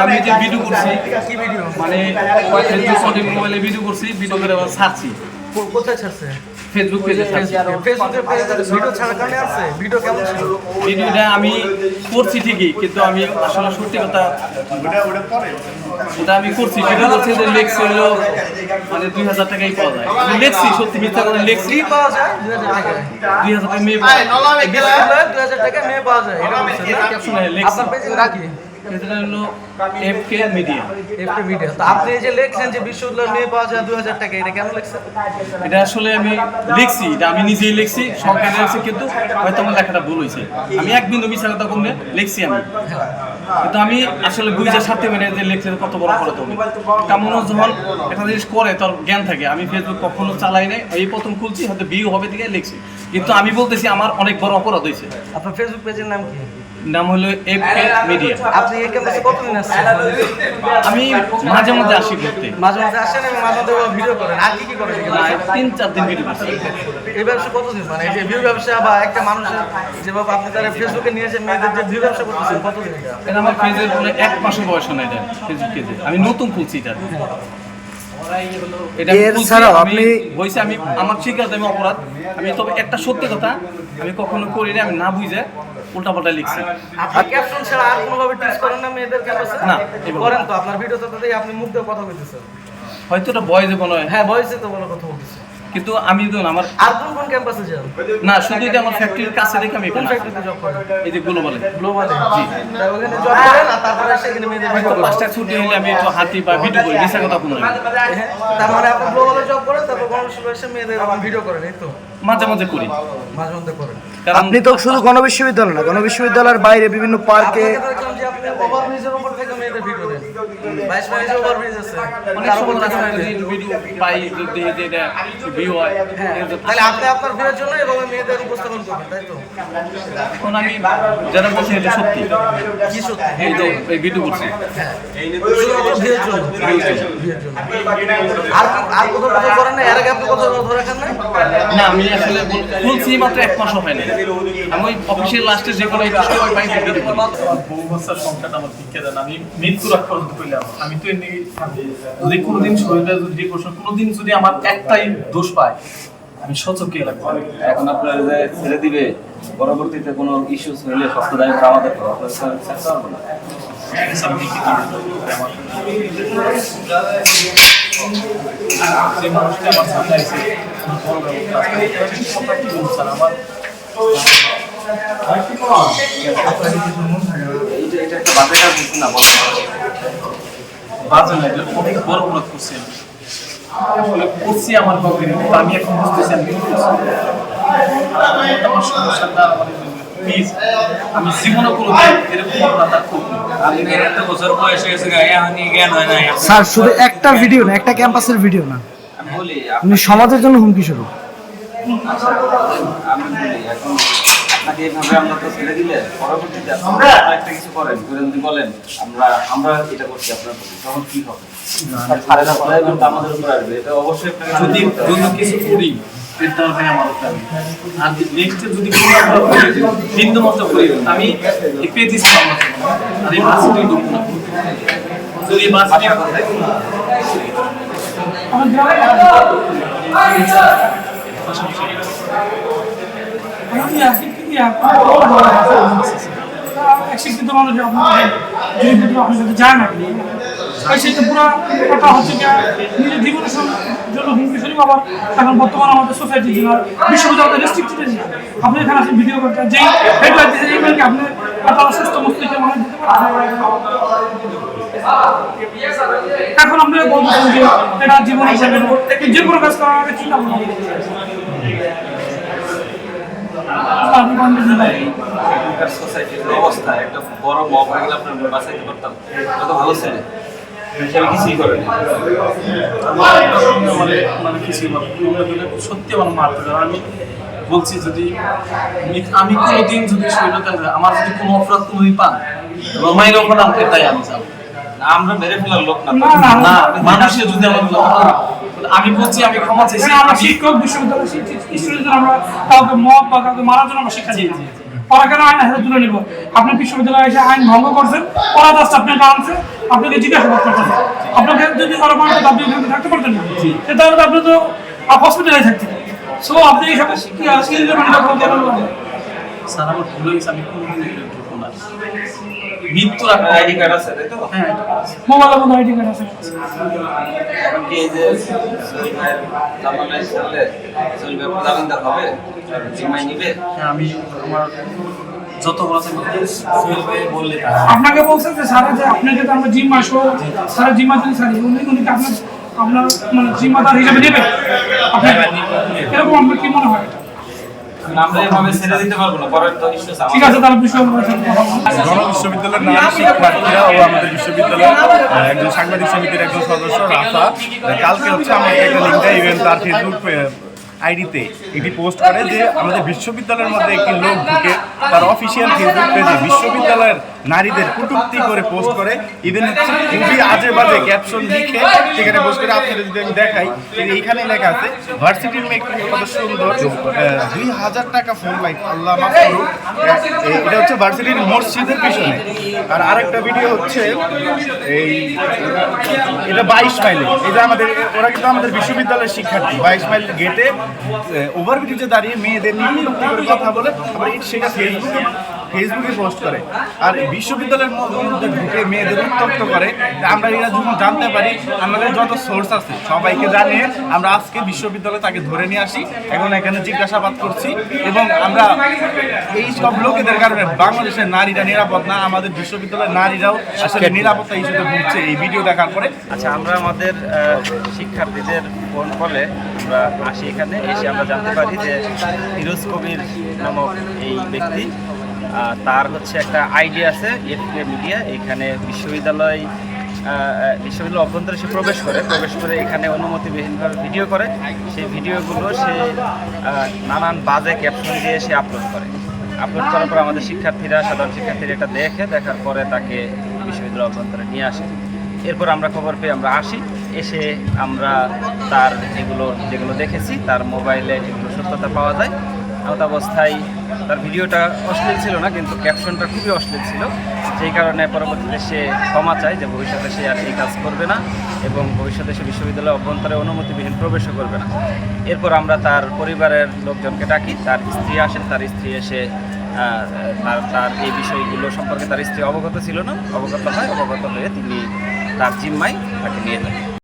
আমি যে ভিডিও করছি মানে মোবাইলে ভিডিও করছি, ভিডিও করে আবার ছাড়ছি। কোথায় ছাড়ছে? ফেসবুক পেজে ছাড়ছি। ফেসবুকে ভিডিও ছাড়ার কারণে আছে। ভিডিও কেমন ছিল? ভিডিওটা আমি করছি ঠিকই, কিন্তু আমি আসলে সত্যি কথা ওটা আমি করছি, ভিডিও করছি যে লেখছি হলো মানে 2000 টাকাই পাওয়া যায়। আমি লেখছি সত্যি মিথ্যা করে লেখছি। কি পাওয়া যায়? 2000 টাকা। 2000 টাকা মেয়ে পাওয়া যায়। 2000 টাকা মেয়ে পাওয়া যায়। এটা বলছেন না? ক্যাপশনে লেখছি। আপনার পেজে রাখি। এটা হলো এফকে মিডিয়া। এফকে মিডিয়া। তো আপনি এই যে লেখছেন যে বিশ্ববিদ্যালয়ের মেয়ে পাওয়া যায় 2000 টাকা, এটা কেন লিখছেন? এটা আসলে আমি লিখছি, এটা আমি নিজেই লিখছি, সংখ্যা লিখছি, কিন্তু হয়তো আমার লেখাটা ভুল হয়েছে। আমি এক বিন্দু মিথ্যা কথা বলে লিখছি আমি, কিন্তু আমি আসলে বুঝে সাথে মানে যে লিখছে কত বড় অপরাধ হবে। তেমন যখন একটা জিনিস করে তোর জ্ঞান থাকে। আমি ফেসবুক কখনো চালাই নাই, এই প্রথম খুলছি, হয়তো ভিউ হবে দিকে লিখছি, কিন্তু আমি বলতেছি আমার অনেক বড় অপরাধ হয়েছে। আপনার ফেসবুক পেজের নাম কি? নাম হলো এফকে মিডিয়া। আপনি এই ক্যাম্পাসে কতদিন আসছেন? আমি মাঝে মধ্যে আসি ঘুরতে। মাঝে মাঝে আসেন এবং মাঝে মধ্যে ভিডিও করেন। আর কি করেন? 3-4 দিন ভিডিও করছি। এই ব্যবসা কতদিন, মানে এই যে ভিউ ব্যবসা বা একটা মানুষের যেভাবে আপনি তারা ফেসবুকে নিয়ে এসে মেয়েদের যে ভিউ ব্যবসা করতেছেন কতদিন? এটা আমার পেজের কোনো 1 মাসের বয়স না, এটা ফেসবুক পেজে আমি নতুন খুলছি এটা। এটা আমি হইছে আমি আমার স্বীকার আমি অপরাধ। আমি তবে একটা সত্যি কথা, আমি কখনো করি না, আমি না বুঝে উল্টাপাল্টা লিখছি। আপনি ক্যাপশন ছাড়া আর কোনোভাবে টিচ করেন না মেয়েদের ক্যাম্পাসে? না, করেন তো। আপনার ভিডিওতে তাতেই আপনি মুখ দিয়ে কথা বলতেছেন। হয়তো এটা বয়েজে মনে হয়। হ্যাঁ, বয়সে তো বড় কথা বলতেছেন। কিন্তু আমি তো আমার আর কোন ক্যাম্পাসে যান? না, শুধু এটা আমার ফ্যাক্টরির কাছে রেখে আমি কোন ফ্যাক্টরিতে জব করেন? এই যে গ্লোবালে। গ্লোবালে? জি। তাই ওখানে জব করেন আর তারপরে সেখানে মেয়েদের ভিডিও করেন? 5টা ছুটি হলে আমি একটু হাঁটি বা ভিডিও করি, মিথ্যা কথা বলি না। তার মানে আপনি গ্লোবালে জব করেন, তারপর গণবিশ্ববিদ্যালয়ে এসে মেয়েদের ভিডিও করেন, এই তো? মাঝে মাঝে করি। মাঝে মধ্যে করেন। আপনি তো শুধু গণবিশ্ববিদ্যালয় না, গণবিশ্ববিদ্যালয়ের বাইরে বিভিন্ন পার্কে দেখলাম যে আপনি ওভারব্রিজের উপর থেকে মেয়েদের ভিডিও দেন। 22 মাইল ওভারব্রিজ আছে। অনেক সময় ভিডিও পাই, যদি এটা ভিউ হয়। তাহলে আপনি আপনার ভিউয়ের জন্য এভাবে মেয়েদের উপস্থাপন করবেন, তাই তো? এখন আমি যারা বলছি এটা সত্যি। কি সত্যি? এই যে এই ভিডিও করছি শুধুমাত্র ভিউয়ের জন্য। ভিউয়ের জন্য। আর কোথাও করেন না? এর আগে আপনি কোথাও ধরে রাখেন না? না, আমি আসলে বলছি মাত্র 1 মাসও হয় না। আমি ওই অফিসের লাস্টে যে কোনো একটু সময় পাই ভিডিও করি। বহু বছর সংখ্যাটা আমার শিক্ষা দেন। আমি মৃত্যুর আগ পর্যন্ত কইলাম। আমি তো এমনি যদি কোনোদিন শরীরে যদি ডিপ্রেশন কোনোদিন যদি আমার একটাই দোষ পায়, আমি সচক্ষে লাগবো। এখন আপনার যে ছেড়ে দিবে, পরবর্তীতে কোনো ইস্যুস হলে সত্যদায়ী আমাদের যে মানুষটা আমার সামনে আছে আমার এটা একটা বাজে কাজ হচ্ছে না, বলা বাজে না, এটা অনেক বড় অপরাধ করছি আসলে করছি আমার কাউকে, আমি এখন বুঝতেছি আমি আমার সমস্যাটা প্লিজ আমি জীবনে কোনো এরকম অপরাধ আর করব না। আমি একটা বছর বয়স হয়ে গেছে, এখনই জ্ঞান হয় না। স্যার শুধু একটা ভিডিও না, একটা ক্যাম্পাসের ভিডিও না, আমি বলি আপনি সমাজের জন্য হুমকি স্বরূপ। আমি বলি এখন আপনাকে এইভাবে আমরা তো ছেড়ে দিলে পরবর্তীতে আপনারা একটা কিছু করেন, যদি বলেন আমরা এটা করছি আপনার প্রতি, তখন কি হবে? ছাড়ে না পরে আমাদের উপর আসবে। এটা অবশ্যই যদি কোনো কিছু করি এর দরকার আমার উপর। আর নেক্সট যদি কোনো বিন্দু মতো করি আমি এই পেজে ছিলাম আর এই বাসটি ঢুকব না। যদি বাসটি আমার গ্রামে শিক্ষিত মানুষ আপনি যদি যান সেটা পুরো কথা হচ্ছে নিজের জীবনের জন্য হুমকি স্বরূপ। আবার এখন বর্তমানে আমাদের সোসাইটি বিশ্ববিদ্যালয় রেস্ট্রিক্টেড, আপনি এখানে আসেন ভিডিও করতে, যেই হেডলাইট দিয়েছেন এইগুলোকে আপনি একটা অসুস্থ মস্তিষ্কে মনে দিতে পারেন। এখন আপনি বলতেছেন যে এটা জীবন হিসাবে যে কোনো কাজ করার আগে চিন্তা ভাবনা সোসাইটির অবস্থা একটা বড় মব হয়ে গেলে আপনার বাঁচাইতে পারতাম, কত ভালো ছিল। হিসাবে কিছুই করেন মানে কিছুই সত্যি আমার মারতে যাবে। আমি বলছি যদি আমি কোনোদিন যদি শরীরটা আমার যদি কোনো অপরাধ কোনোদিন পান রমাইন অপরাধ তাই আমি যাবো। আমরা মেরে ফেলার লোক না, মানুষের যদি আমার আমি বলছি আমি ক্ষমা চাইছি এখানে আমরা শিক্ষক বিশ্ববিদ্যালয়ের স্টুডেন্টদের আমরা কাউকে মত বা কাউকে মারার জন্য আমরা শিক্ষা দিই না। ওরা কেন আইন হাতে তুলে নিব? আপনি বিশ্ববিদ্যালয়ে এসে আইন ভঙ্গ করছেন, ওরা জাস্ট আপনাকে আনছে, আপনাকে জিজ্ঞাসাবাদ করতেছে। আপনাকে যদি ওরা মানতে আপনি এখানে থাকতে পারতেন না, তাহলে তো আপনি তো হসপিটালে থাকতেন। সো আপনি এই সব স্যার আমার ভুল হয়েছে, আমি কোনোদিন এগুলো করবো না। মৃত্যুর আপনার আইডি কার্ড আছে তাই তো? হ্যাঁ মোবাইলের মধ্যে আইডি কার্ড আছে। এখন কি এই যে সোহেল ভাইয়ের জামানায় চললে সোহেল ভাই জামিনদার হবে, জিম্মাই নিবে? হ্যাঁ, আমি আমার যত বড় আছে সোহেল ভাই বললে আপনাকে বলছেন যে স্যার যে আপনাকে তো আমরা জিম্মা সহ স্যার জিম্মা দিন স্যার উনি কি আপনার আপনার মানে জিম্মাদার হিসেবে নেবে? আপনি এরকম আপনার কি মনে হয়? আমরা এভাবে ছেড়ে দিতে পারবো না, পরের তো ইস্যু ঠিক আছে, তাহলে বিষয় বিশ্ববিদ্যালয়ের নারী শিক্ষার্থীরা ও আমাদের বিশ্ববিদ্যালয়ের একজন সাংবাদিক সমিতির একজন সদস্য রাফা কালকে হচ্ছে আমাদের একটা লিঙ্ক দেয়, ইভেন তার ফেসবুক আইডিতে এটি পোস্ট করে যে আমাদের বিশ্ববিদ্যালয়ের মধ্যে একটি লোক ঢুকে তার অফিসিয়াল ফেসবুক পেজে বিশ্ববিদ্যালয়ের নারীদের কটূক্তি করে পোস্ট করে, ইভেন হচ্ছে খুবই আজে বাজে ক্যাপশন লিখে সেখানে পোস্ট করে। আপনাদের যদি আমি দেখাই, এইখানে লেখা আছে ভার্সিটির মেয়ে কত সুন্দর, 2000 টাকা ফোন লাইক, আল্লাহ মাফ করুক। এটা হচ্ছে ভার্সিটির মসজিদের পিছনে। আর আরেকটা ভিডিও হচ্ছে এই এটা 22 মাইলে, এটা আমাদের ওরা কিন্তু আমাদের বিশ্ববিদ্যালয়ের শিক্ষার্থী 22 মাইল গেটে ওভারব্রিজে দাঁড়িয়ে মেয়েদের নিয়ে কটূক্তি করে কথা বলে, আবার সেটা ফেসবুকে পোস্ট করে। আর বিশ্ববিদ্যালয়ের মধ্যে ঢুকে মেয়েদের উত্তক্ত করে। আমরা এরা যখন জানতে পারি, আমাদের যত সোর্স আছে সবাইকে জানিয়ে আমরা আজকে বিশ্ববিদ্যালয়ে তাকে ধরে নিয়ে আসি, এখন এখানে জিজ্ঞাসাবাদ করছি। এবং আমরা এই সব লোকেদের কারণে বাংলাদেশের নারীরা নিরাপদ না, আমাদের বিশ্ববিদ্যালয়ের নারীরাও আসলে নিরাপত্তা হিসেবে ভুগছে এই ভিডিও দেখার পরে। আচ্ছা, আমরা আমাদের শিক্ষার্থীদের ফোন কলে আমরা আসি, এখানে এসে আমরা জানতে পারি যে ফিরোজ কবির নামক এই ব্যক্তি, তার হচ্ছে একটা আইডি আছে এফকে মিডিয়া। এখানে বিশ্ববিদ্যালয় অভ্যন্তরে সে প্রবেশ করে এখানে অনুমতিবিহীনভাবে ভিডিও করে। সেই ভিডিওগুলো সে নানান বাজে ক্যাপশন দিয়ে সে আপলোড করার পর আমাদের সাধারণ শিক্ষার্থীরা এটা দেখার পরে তাকে বিশ্ববিদ্যালয় অভ্যন্তরে নিয়ে আসে। এরপর আমরা খবর পেয়ে আমরা আসি, এসে আমরা তার যেগুলো দেখেছি তার মোবাইলে এগুলো সত্যতা পাওয়া যায়। এমত অবস্থায় তার ভিডিওটা অশ্লীল ছিল না, কিন্তু ক্যাপশনটা খুবই অশ্লীল ছিল, যেই কারণে পরবর্তীতে সে ক্ষমা চায় যে ভবিষ্যতে সে আর এই কাজ করবে না এবং ভবিষ্যতে সে বিশ্ববিদ্যালয় অভ্যন্তরে অনুমতিবিহীন প্রবেশও করবে না। এরপর আমরা তার পরিবারের লোকজনকে ডাকি, তার স্ত্রী আসেন। তার স্ত্রী এসে তার এই বিষয়গুলো সম্পর্কে তার স্ত্রী অবগত ছিল না, অবগত হয়ে তিনি তার জিম্মায় তাকে নিয়ে যান।